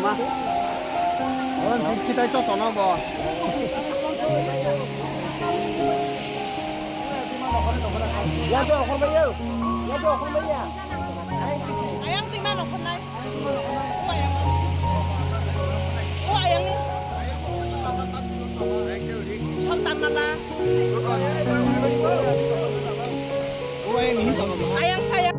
嘛？我期待做到那个。Ya cho không bao nhiêu? Ya cho không bao nhiêu? Ayang tingnan ako na. Ayang ni. Không tầm là. Ayang saya.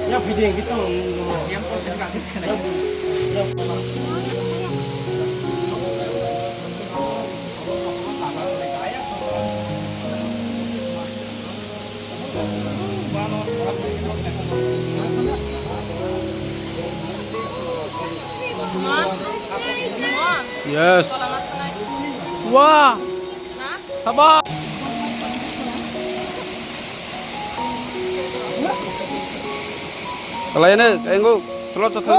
Yang video gitu. Yang konten kaget kena. Yes. Wah. Sabar. Kalau ini, kayak selot satu.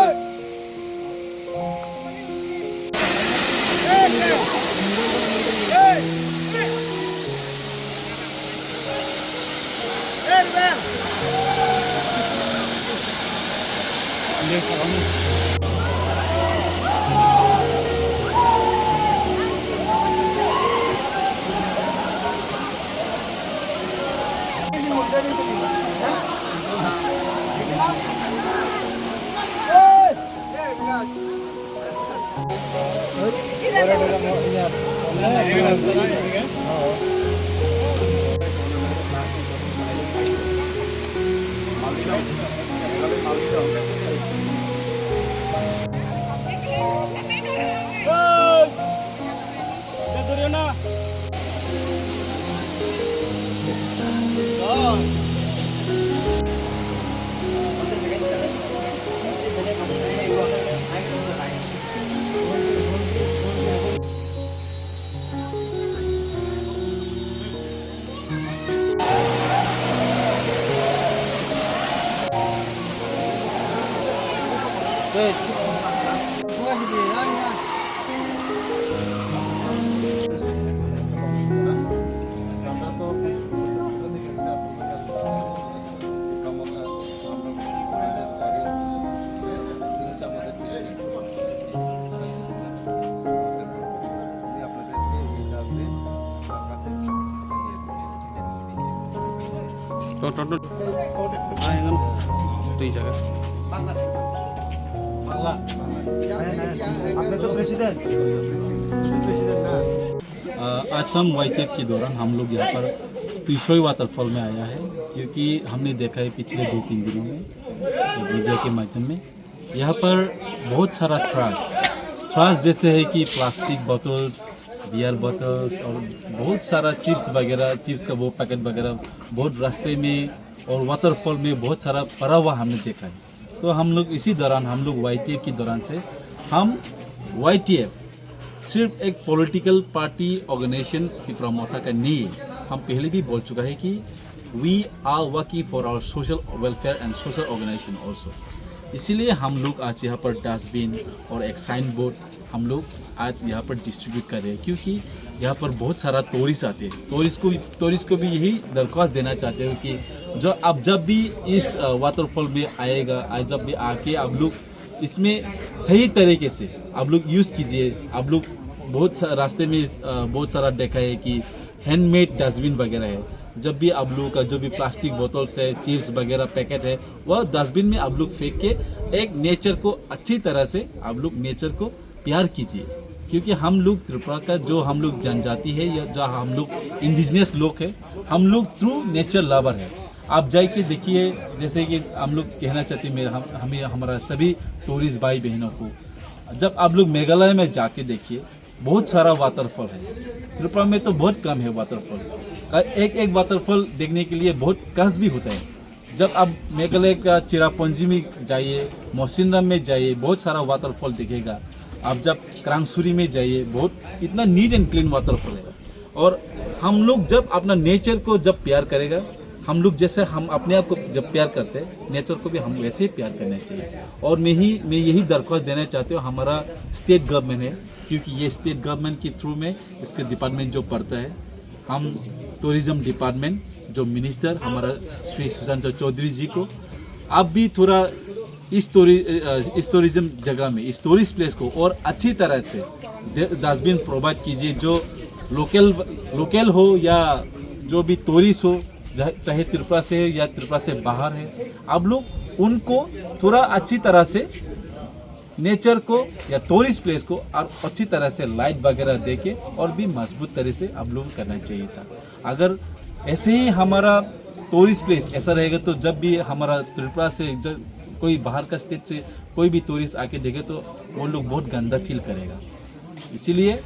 Tonton. Ayo tuh jaga. आपने तो president आज हम वाईटेप के दौरान हम लोग यहाँ पर पिछोई वाटरफॉल में आया है क्योंकि हमने देखा है पिछले 2-3 दिनों में मीडिया के माध्यम में यहाँ पर बहुत सारा ट्राश जैसे है कि प्लास्टिक बोतल्स, बियर बोतल्स और बहुत सारा चिप्स वगैरह, चिप्स का वो पैकेट वगैरह बहुत रास्ते में और वाटरफॉल में बहुत सारा पड़ा हुआ हमने देखा है। तो हम लोग इसी दौरान हम लोग वाईटीएफ के दौरान से हम वाईटीएफ सिर्फ एक पॉलिटिकल पार्टी ऑर्गेनाइजेशन त्रिपुरा मोर्चा का नहीं है। हम पहले भी बोल चुका है कि we are working for our social welfare and social organisation also. इसीलिए हम लोग आज यहाँ पर डस्टबिन और एक साइन बोर्ड हम लोग आज यहाँ पर डिस्ट्रीब्यूट कर रहे हैं क्योंकि यहाँ पर बहुत सारा टूरिस्ट आते हैं। टूरिस्ट को भी यही दरख्वास्त देना चाहते हैं कि जो आप जब भी इस वाटरफॉल में आएगा, आज जब भी आके आप लोग इसमें सही तरीके से आप लोग यूज़ कीजिए। आप लोग बहुत रास्ते में बहुत सारा देखा है कि हैंडमेड डस्टबिन वगैरह है। जब भी आप लोगों का जो भी प्लास्टिक बोतल्स है, चिप्स वगैरह पैकेट है, वह डस्टबिन में आप लोग फेंक के एक नेचर को अच्छी तरह से आप लोग नेचर को प्यार कीजिए क्योंकि हम लोग त्रिपुरा का जो हम लोग जनजाति है या जो हम लोग इंडिजिनियस लोग है, हम लोग ट्रू नेचर लवर है। आप जाके देखिए, जैसे कि हम लोग कहना चाहते हैं हमें हमारा सभी टूरिस्ट भाई बहनों को, जब आप लोग मेघालय में जाके देखिए बहुत सारा वाटरफॉल है। त्रिपुरा में तो बहुत कम है वाटरफॉल। एक वाटरफॉल देखने के लिए बहुत कष्ट भी होता है। जब आप मेघालय का चिरापुंजी में जाइए, मौसिनराम में जाइए, बहुत सारा वाटरफॉल दिखेगा। आप जब क्रांगसुरी में जाइए, बहुत इतना नीट एंड क्लीन वाटरफॉल है। और हम लोग जब अपना नेचर को जब प्यार करेगा, हम लोग जैसे हम अपने आप को जब प्यार करते हैं, नेचर को भी हम वैसे ही प्यार करना चाहिए। और मैं यही दरख्वास्त देना चाहती हूँ, हमारा स्टेट गवर्नमेंट है, क्योंकि ये स्टेट गवर्नमेंट के थ्रू में इसके डिपार्टमेंट जो पड़ता है, हम टूरिज़्म डिपार्टमेंट जो मिनिस्टर हमारा श्री सुशांत चौधरी जी को, आप भी थोड़ा इस टूरिज़्म जगह में, इस टूरिस्ट प्लेस को और अच्छी तरह से डस्टबिन प्रोवाइड कीजिए, जो लोकल हो या जो भी टूरिस्ट हो, चाहे त्रिपुरा से या त्रिपुरा से बाहर है, आप लोग उनको थोड़ा अच्छी तरह से नेचर को या टूरिस्ट प्लेस को आप अच्छी तरह से लाइट वगैरह देके और भी मजबूत तरह से आप लोग करना चाहिए था। अगर ऐसे ही हमारा टूरिस्ट प्लेस ऐसा रहेगा, तो जब भी हमारा त्रिपुरा से कोई बाहर का स्टेट से कोई भी टूरिस्ट आके देखे तो वो लोग बहुत गंदा फील करेगा। इसीलिए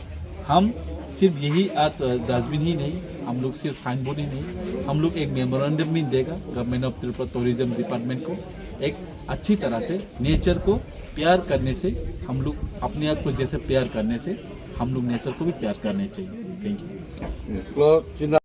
हम सिर्फ यही आज डस्टबिन ही नहीं, हम लोग सिर्फ साइन बोर्ड ही नहीं, हम लोग एक मेमोरेंडम भी देगा government of Tripura tourism department को, एक अच्छी तरह से नेचर को प्यार करने से, हम लोग अपने आप को जैसे प्यार करने से हम लोग नेचर को भी प्यार करने चाहिए। Thank you.